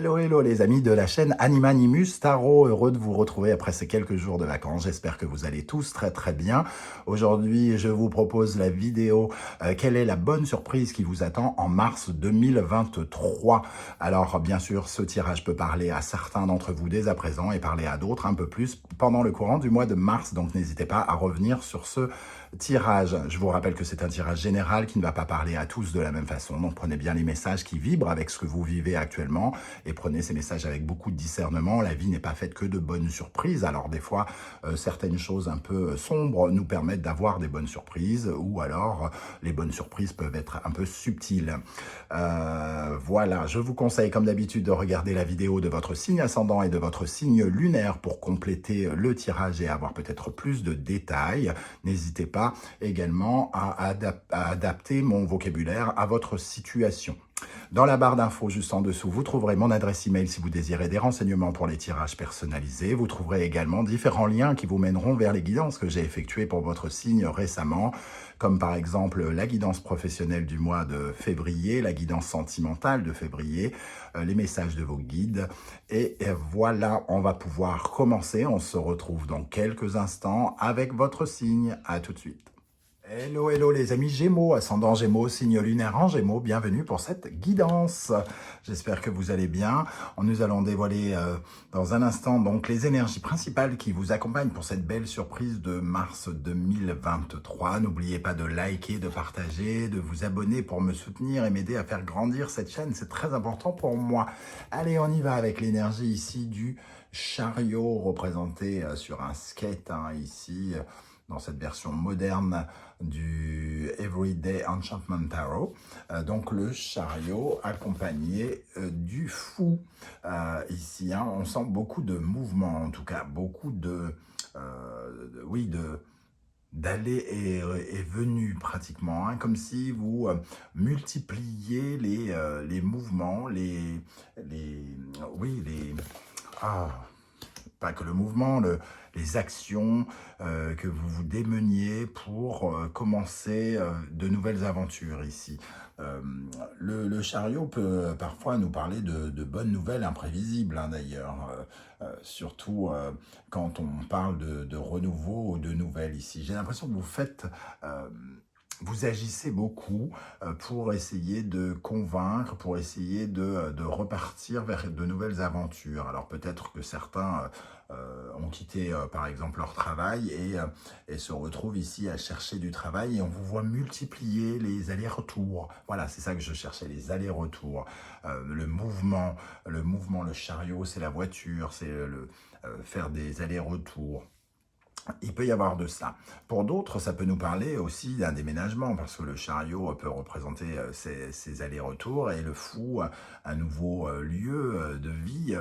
Hello, hello les amis de la chaîne Animanimus Tarot, heureux de vous retrouver après ces quelques jours de vacances. J'espère que vous allez tous très bien. Aujourd'hui, je vous propose la vidéo quelle est la bonne surprise qui vous attend en mars 2023. Alors bien sûr, ce tirage peut parler à certains d'entre vous dès à présent et parler à d'autres un peu plus pendant le courant du mois de mars. Donc n'hésitez pas à revenir sur ce tirage. Je vous rappelle que c'est un tirage général qui ne va pas parler à tous de la même façon. Donc prenez bien les messages qui vibrent avec ce que vous vivez actuellement et prenez ces messages avec beaucoup de discernement. La vie n'est pas faite que de bonnes surprises. Alors des fois, certaines choses un peu sombres nous permettent d'avoir des bonnes surprises ou alors les bonnes surprises peuvent être un peu subtiles. Voilà, je vous conseille comme d'habitude de regarder la vidéo de votre signe ascendant et de votre signe lunaire pour compléter le tirage et avoir peut-être plus de détails. N'hésitez pas également à adapter mon vocabulaire à votre situation. Dans la barre d'infos juste en dessous, vous trouverez mon adresse email si vous désirez des renseignements pour les tirages personnalisés. Vous trouverez également différents liens qui vous mèneront vers les guidances que j'ai effectuées pour votre signe récemment, comme par exemple la guidance professionnelle du mois de février, la guidance sentimentale de février, les messages de vos guides. Et voilà, on va pouvoir commencer. On se retrouve dans quelques instants avec votre signe. À tout de suite. Hello, hello les amis Gémeaux, ascendant Gémeaux, signe lunaire en Gémeaux, bienvenue pour cette guidance. J'espère que vous allez bien. Nous allons dévoiler dans un instant donc les énergies principales qui vous accompagnent pour cette belle surprise de mars 2023. N'oubliez pas de liker, de partager, de vous abonner pour me soutenir et m'aider à faire grandir cette chaîne. C'est très important pour moi. Allez, on y va avec l'énergie ici du chariot représenté sur un skate ici. Dans cette version moderne du Everyday Enchantment Tarot. Donc le chariot accompagné du fou. Ici, on sent beaucoup de mouvement, en tout cas, beaucoup d'aller et venue pratiquement, comme si vous multipliez les mouvements, pas que le mouvement, les actions, que vous vous démeniez pour commencer de nouvelles aventures ici. Le chariot peut parfois nous parler de bonnes nouvelles imprévisibles d'ailleurs, surtout quand on parle de renouveau ou de nouvelles ici. J'ai l'impression que vous agissez beaucoup pour essayer de convaincre, pour essayer de repartir vers de nouvelles aventures. Alors peut-être que certains ont quitté par exemple leur travail et se retrouvent ici à chercher du travail et on vous voit multiplier les allers-retours. Voilà, c'est ça que je cherchais, les allers-retours. Le mouvement, le chariot, c'est la voiture, c'est faire des allers-retours. Il peut y avoir de ça. Pour d'autres, ça peut nous parler aussi d'un déménagement, parce que le chariot peut représenter ces allers-retours, et le fou, un nouveau lieu de vie.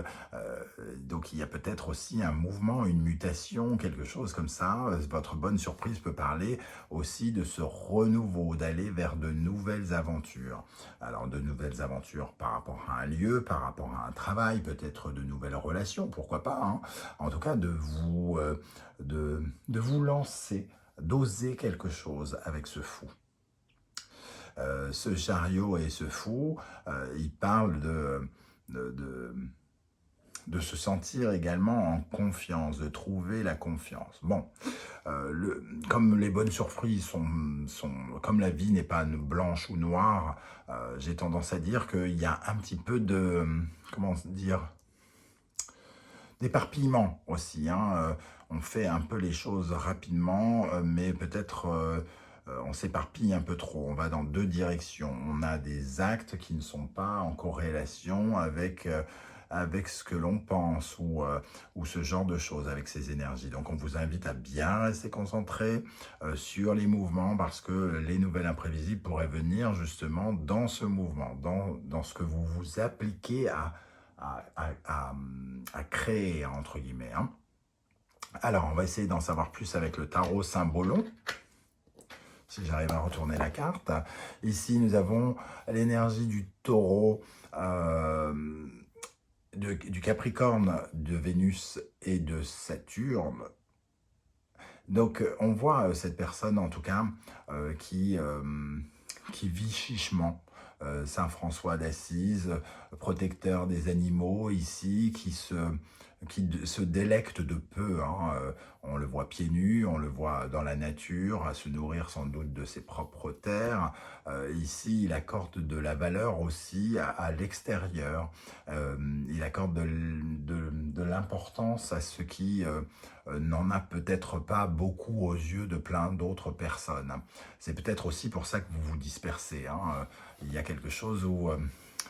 Donc il y a peut-être aussi un mouvement, une mutation, quelque chose comme ça. Votre bonne surprise peut parler aussi de ce renouveau, d'aller vers de nouvelles aventures. Alors de nouvelles aventures par rapport à un lieu, par rapport à un travail, peut-être de nouvelles relations, pourquoi pas. En tout cas, de vous lancer, d'oser quelque chose avec ce fou. Ce chariot et ce fou, il parle de se sentir également en confiance, de trouver la confiance. Bon, comme les bonnes surprises comme la vie n'est pas blanche ou noire, j'ai tendance à dire qu'il y a un petit peu de, comment dire, d'éparpillement aussi. On fait un peu les choses rapidement, mais peut-être on s'éparpille un peu trop. On va dans deux directions. On a des actes qui ne sont pas en corrélation avec ce que l'on pense ou ce genre de choses, avec ces énergies. Donc on vous invite à bien rester concentré sur les mouvements parce que les nouvelles imprévisibles pourraient venir justement dans ce mouvement, dans ce que vous vous appliquez à créer, entre guillemets. Alors, on va essayer d'en savoir plus avec le tarot Symbolon, si j'arrive à retourner la carte. Ici, nous avons l'énergie du taureau, du Capricorne, de Vénus et de Saturne. Donc, on voit cette personne, en tout cas, qui vit chichement. Saint François d'Assise, protecteur des animaux ici, qui se délecte de peu, hein. On le voit pieds nus, on le voit dans la nature, à se nourrir sans doute de ses propres terres. Ici, il accorde de la valeur aussi à l'extérieur. Il accorde de l'importance à ce qui n'en a peut-être pas beaucoup aux yeux de plein d'autres personnes. C'est peut-être aussi pour ça que vous vous dispersez, hein. Il y a quelque chose où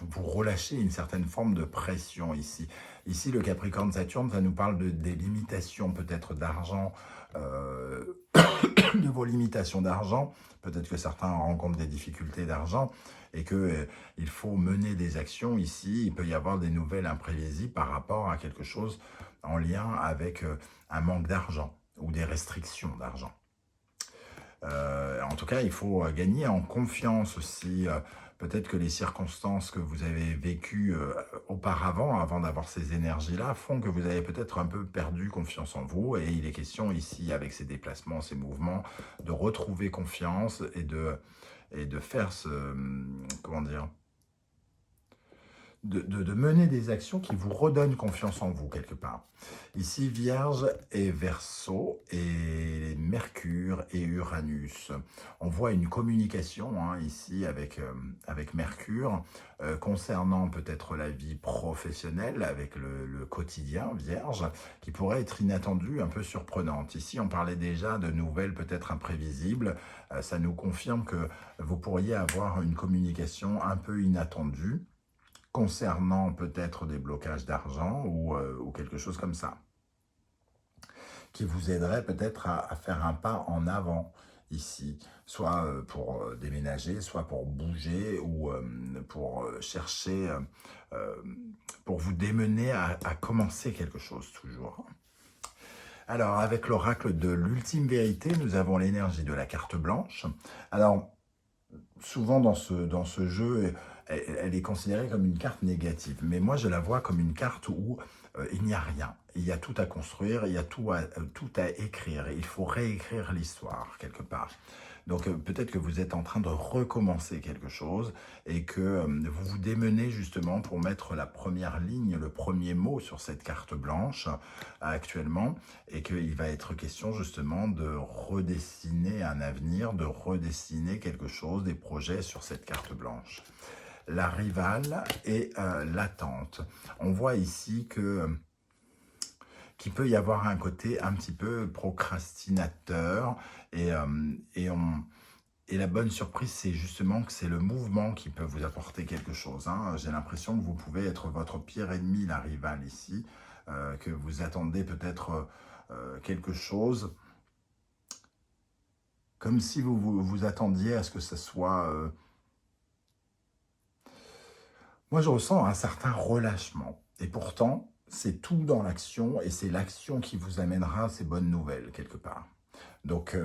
vous relâchez une certaine forme de pression ici. Ici, le Capricorne-Saturne, ça nous parle des limitations peut-être d'argent, de vos limitations d'argent. Peut-être que certains rencontrent des difficultés d'argent et qu'il faut mener des actions ici. Il peut y avoir des nouvelles imprévisibles par rapport à quelque chose en lien avec un manque d'argent ou des restrictions d'argent. En tout cas, il faut gagner en confiance aussi. Peut-être que les circonstances que vous avez vécues auparavant, avant d'avoir ces énergies-là, font que vous avez peut-être un peu perdu confiance en vous. Et il est question ici, avec ces déplacements, ces mouvements, de retrouver confiance et de faire comment dire, de mener des actions qui vous redonnent confiance en vous, quelque part. Ici, Vierge et Verseau, et Mercure et Uranus. On voit une communication, hein, ici, avec Mercure, concernant peut-être la vie professionnelle, avec le quotidien, Vierge, qui pourrait être inattendue, un peu surprenante. Ici, on parlait déjà de nouvelles peut-être imprévisibles. Ça nous confirme que vous pourriez avoir une communication un peu inattendue, concernant peut-être des blocages d'argent ou quelque chose comme ça, qui vous aiderait peut-être à faire un pas en avant ici, soit pour déménager, soit pour bouger ou pour chercher, pour vous démener à commencer quelque chose toujours. Alors, avec l'oracle de l'ultime vérité, nous avons l'énergie de la carte blanche. Alors, souvent dans ce jeu, elle est considérée comme une carte négative. Mais moi, je la vois comme une carte où il n'y a rien. Il y a tout à construire, il y a tout à écrire. Il faut réécrire l'histoire, quelque part. Donc, peut-être que vous êtes en train de recommencer quelque chose et que vous vous démenez justement pour mettre la première ligne, le premier mot sur cette carte blanche actuellement, et qu'il va être question justement de redessiner un avenir, de redessiner quelque chose, des projets sur cette carte blanche. La rivale et l'attente. On voit ici qu'il peut y avoir un côté un petit peu procrastinateur et la bonne surprise, c'est justement que c'est le mouvement qui peut vous apporter quelque chose, hein. J'ai l'impression que vous pouvez être votre pire ennemi, la rivale ici, que vous attendez peut-être quelque chose, comme si vous attendiez à ce que ce soit... Moi, je ressens un certain relâchement. Et pourtant, c'est tout dans l'action et c'est l'action qui vous amènera ces bonnes nouvelles, quelque part. Donc,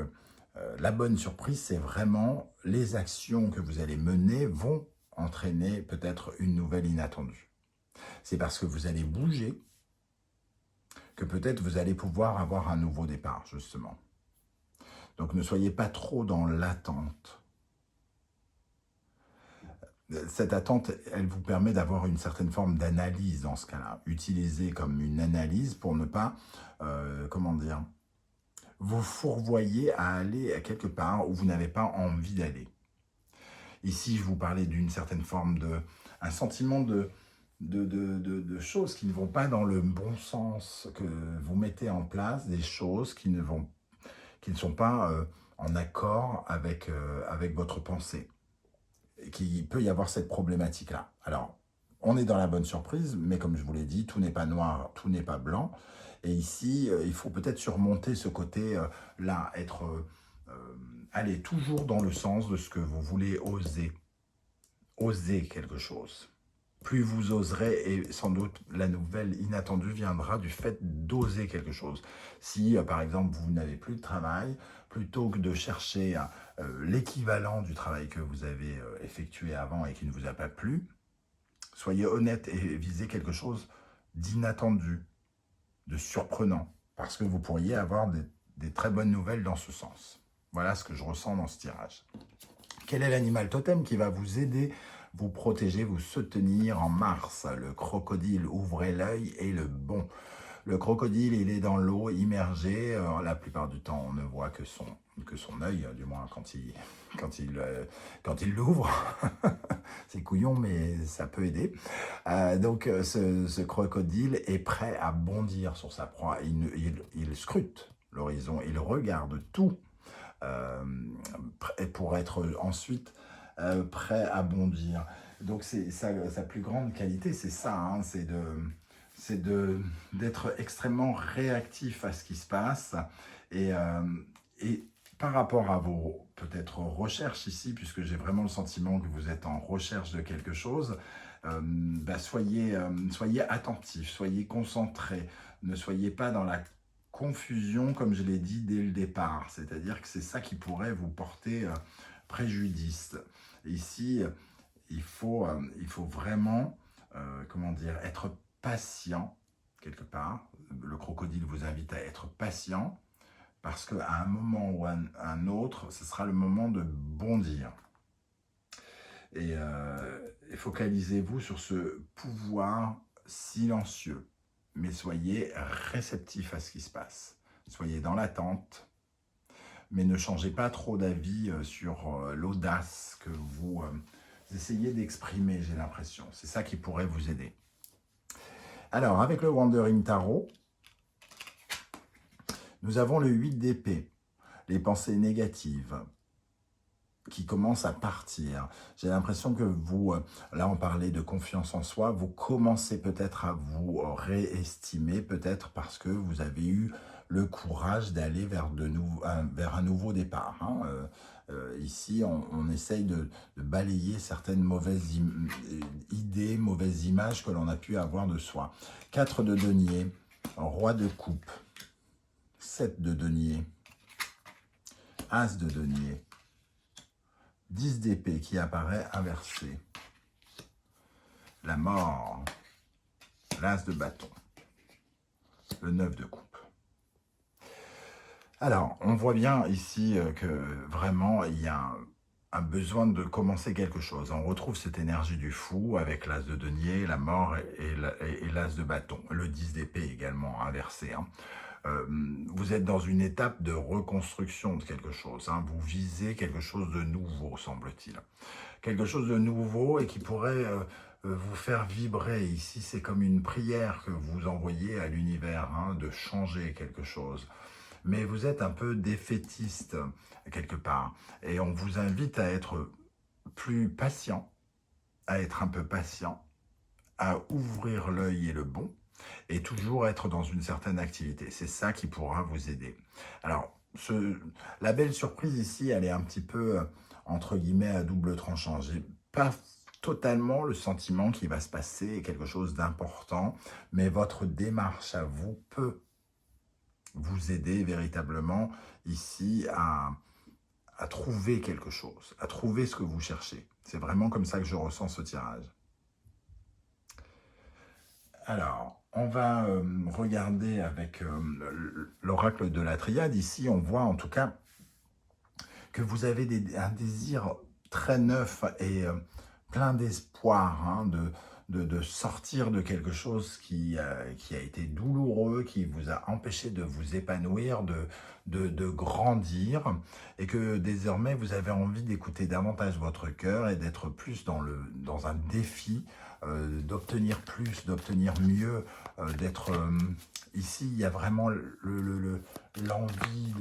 la bonne surprise, c'est vraiment les actions que vous allez mener vont entraîner peut-être une nouvelle inattendue. C'est parce que vous allez bouger que peut-être vous allez pouvoir avoir un nouveau départ, justement. Donc, ne soyez pas trop dans l'attente. Cette attente, elle vous permet d'avoir une certaine forme d'analyse dans ce cas-là. Utilisez comme une analyse pour ne pas, comment dire, vous fourvoyer à aller à quelque part où vous n'avez pas envie d'aller. Ici, je vous parlais d'une certaine forme un sentiment de choses qui ne vont pas dans le bon sens, que vous mettez en place, des choses qui ne sont pas en accord avec votre pensée. Qu'il peut y avoir cette problématique-là. Alors, on est dans la bonne surprise, mais comme je vous l'ai dit, tout n'est pas noir, tout n'est pas blanc. Et ici, il faut peut-être surmonter ce côté-là, aller toujours dans le sens de ce que vous voulez oser. Oser quelque chose. Plus vous oserez, et sans doute la nouvelle inattendue viendra du fait d'oser quelque chose. Si, par exemple, vous n'avez plus de travail, plutôt que de chercher l'équivalent du travail que vous avez effectué avant et qui ne vous a pas plu, soyez honnête et visez quelque chose d'inattendu, de surprenant, parce que vous pourriez avoir des très bonnes nouvelles dans ce sens. Voilà ce que je ressens dans ce tirage. Quel est l'animal totem qui va vous aider vous protéger, vous soutenir en Mars. Le crocodile, ouvrez l'œil et le bon. Le crocodile, il est dans l'eau, immergé. La plupart du temps, on ne voit que son œil, du moins quand il l'ouvre. C'est couillon, mais ça peut aider. Donc, ce crocodile est prêt à bondir sur sa proie. Il scrute l'horizon, il regarde tout pour être ensuite prêt à bondir. Donc, sa plus grande qualité, c'est ça, hein, c'est d'être extrêmement réactif à ce qui se passe et par rapport à vos peut-être recherches ici, puisque j'ai vraiment le sentiment que vous êtes en recherche de quelque chose, soyez attentif, soyez concentré, ne soyez pas dans la confusion comme je l'ai dit dès le départ, c'est-à-dire que c'est ça qui pourrait vous porter préjudice. Ici, il faut vraiment, comment dire, être patient, quelque part. Le crocodile vous invite à être patient, parce qu'à un moment ou un autre, ce sera le moment de bondir. Et focalisez-vous sur ce pouvoir silencieux, mais soyez réceptif à ce qui se passe. Soyez dans l'attente, mais ne changez pas trop d'avis sur l'audace que vous essayez d'exprimer, j'ai l'impression. C'est ça qui pourrait vous aider. Alors, avec le Wandering Tarot, nous avons le 8 d'épée, les pensées négatives qui commencent à partir. J'ai l'impression que vous, là on parlait de confiance en soi, vous commencez peut-être à vous réestimer, peut-être parce que vous avez eu le courage d'aller vers un nouveau départ. Hein. Ici, on essaye de balayer certaines mauvaises idées, mauvaises images que l'on a pu avoir de soi. 4 de denier, roi de coupe, 7 de denier, as de denier, 10 d'épée qui apparaît inversé, la mort, l'as de bâton, le 9 de coupe. Alors, on voit bien ici que vraiment, il y a un besoin de commencer quelque chose. On retrouve cette énergie du fou avec l'as de denier, la mort et l'as de bâton. Le 10 d'épée également inversé. Hein. Vous êtes dans une étape de reconstruction de quelque chose. Hein. Vous visez quelque chose de nouveau, semble-t-il. Quelque chose de nouveau et qui pourrait vous faire vibrer. Ici, c'est comme une prière que vous envoyez à l'univers, hein, de changer quelque chose. Mais vous êtes un peu défaitiste, quelque part. Et on vous invite à être plus patient, à être un peu patient, à ouvrir l'œil et le bon, et toujours être dans une certaine activité. C'est ça qui pourra vous aider. Alors, la belle surprise ici, elle est un petit peu, entre guillemets, à double tranchant. J'ai pas totalement le sentiment qu'il va se passer quelque chose d'important, mais votre démarche à vous peut vous aider véritablement ici à trouver quelque chose, à trouver ce que vous cherchez. C'est vraiment comme ça que je ressens ce tirage. Alors, on va regarder avec l'oracle de la triade. Ici, on voit en tout cas que vous avez un désir très neuf et plein d'espoir, hein, de sortir de quelque chose qui a été douloureux, qui vous a empêché de vous épanouir, de grandir, et que désormais vous avez envie d'écouter davantage votre cœur et d'être plus dans un défi, d'obtenir plus, d'obtenir mieux, d'être... Ici, il y a vraiment l'envie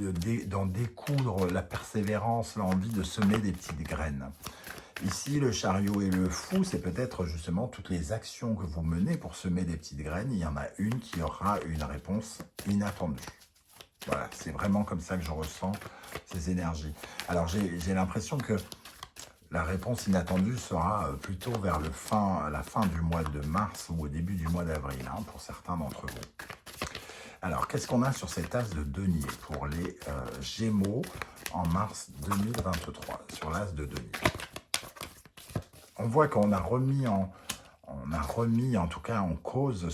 d'en découdre, la persévérance, l'envie de semer des petites graines. Ici, le chariot et le fou, c'est peut-être justement toutes les actions que vous menez pour semer des petites graines. Il y en a une qui aura une réponse inattendue. Voilà, c'est vraiment comme ça que je ressens ces énergies. Alors, j'ai l'impression que la réponse inattendue sera plutôt vers la fin du mois de mars ou au début du mois d'avril, hein, pour certains d'entre vous. Alors, qu'est-ce qu'on a sur cet as de denier pour les Gémeaux en mars 2023, sur l'as de denier? On voit qu'on a remis en tout cas en cause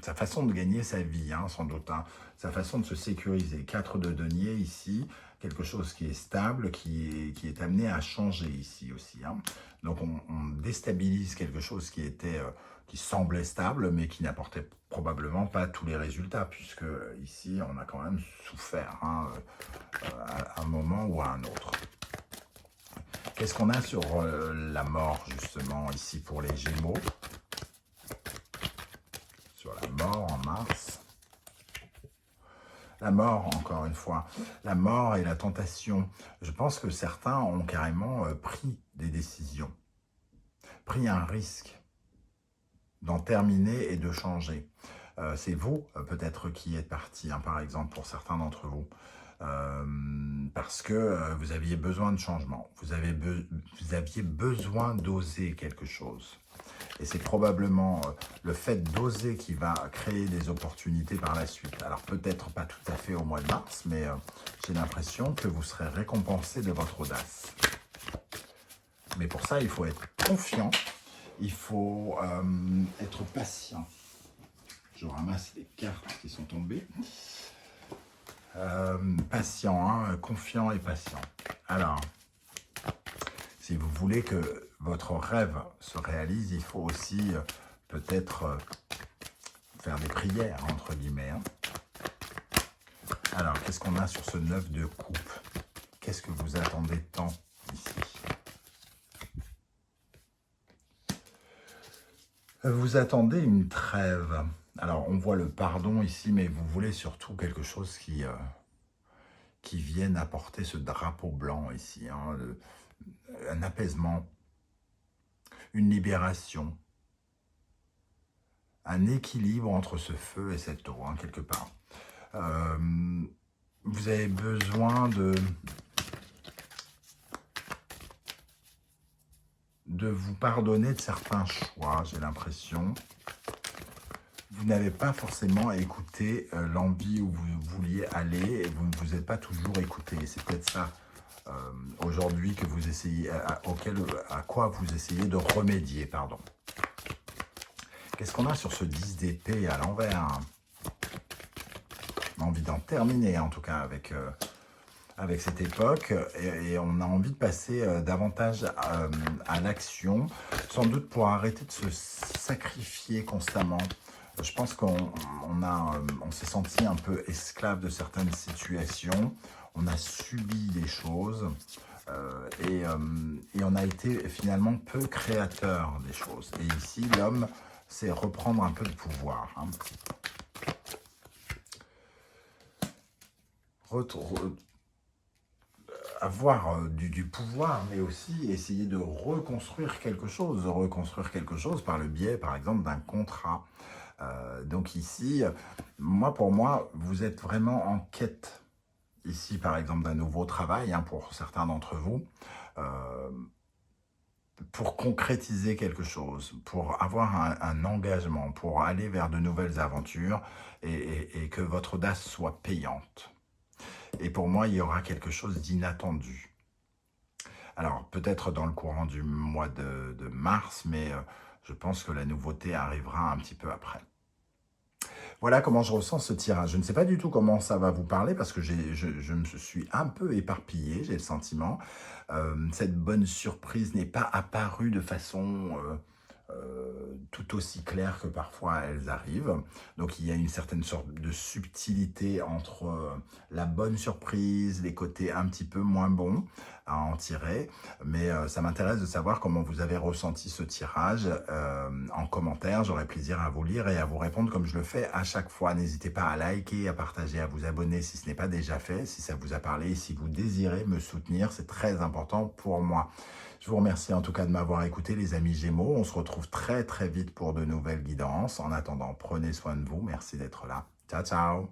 sa façon de gagner sa vie, hein, sans doute, hein, sa façon de se sécuriser. 4 de denier ici, quelque chose qui est stable, qui est amené à changer ici aussi. Hein. Donc on déstabilise quelque chose qui semblait stable, mais qui n'apportait probablement pas tous les résultats, puisque ici on a quand même souffert hein, à un moment ou à un autre. Qu'est-ce qu'on a sur la mort, justement, ici pour les Gémeaux? Sur la mort en mars. La mort, encore une fois. La mort et la tentation. Je pense que certains ont carrément pris des décisions, pris un risque d'en terminer et de changer. C'est vous, peut-être, qui êtes parti, hein, par exemple, pour certains d'entre vous. Parce que vous aviez besoin de changement, vous aviez besoin d'oser quelque chose. Et c'est probablement le fait d'oser qui va créer des opportunités par la suite. Alors peut-être pas tout à fait au mois de mars, mais j'ai l'impression que vous serez récompensé de votre audace. Mais pour ça, il faut être confiant, il faut être patient. Je ramasse les cartes qui sont tombées. Patient, hein, confiant et patient. Alors, si vous voulez que votre rêve se réalise, il faut aussi peut-être faire des prières, entre guillemets. Hein. Alors, qu'est-ce qu'on a sur ce 9 de coupe? Qu'est-ce que vous attendez tant ici? Vous attendez une trêve. Alors, on voit le pardon ici, mais vous voulez surtout quelque chose qui vienne apporter ce drapeau blanc ici. Hein, un apaisement, une libération, un équilibre entre ce feu et cette eau, hein, quelque part. Vous avez besoin de vous pardonner de certains choix, j'ai l'impression. Vous n'avez pas forcément écouté l'envie où vous vouliez aller et vous ne vous êtes pas toujours écouté. C'est peut-être ça aujourd'hui que vous essayez, à quoi vous essayez de remédier, pardon. Qu'est-ce qu'on a sur ce 10 d'épée à l'envers? On a envie d'en terminer en tout cas avec cette époque et on a envie de passer davantage à l'action, sans doute pour arrêter de se sacrifier constamment. Je pense qu'on s'est senti un peu esclave de certaines situations, on a subi des choses et on a été finalement peu créateur des choses. Et ici, l'homme, c'est reprendre un peu de pouvoir. Hein. Avoir du pouvoir, mais aussi essayer de reconstruire quelque chose, par le biais, par exemple, d'un contrat. Donc ici, pour moi, vous êtes vraiment en quête, ici, par exemple, d'un nouveau travail, hein, pour certains d'entre vous, pour concrétiser quelque chose, pour avoir un engagement, pour aller vers de nouvelles aventures et que votre audace soit payante. Et pour moi, il y aura quelque chose d'inattendu. Alors, peut-être dans le courant du mois de mars, mais je pense que la nouveauté arrivera un petit peu après. Voilà comment je ressens ce tirage. Je ne sais pas du tout comment ça va vous parler parce que je me suis un peu éparpillé, j'ai le sentiment. Cette bonne surprise n'est pas apparue de façon tout aussi claire que parfois elles arrivent. Donc il y a une certaine sorte de subtilité entre la bonne surprise, les côtés un petit peu moins bons à en tirer. Mais ça m'intéresse de savoir comment vous avez ressenti ce tirage en commentaire. J'aurai plaisir à vous lire et à vous répondre comme je le fais à chaque fois. N'hésitez pas à liker, à partager, à vous abonner si ce n'est pas déjà fait, si ça vous a parlé, si vous désirez me soutenir, c'est très important pour moi. Je vous remercie en tout cas de m'avoir écouté, les amis Gémeaux. On se retrouve très très vite pour de nouvelles guidances. En attendant, prenez soin de vous. Merci d'être là. Ciao, ciao.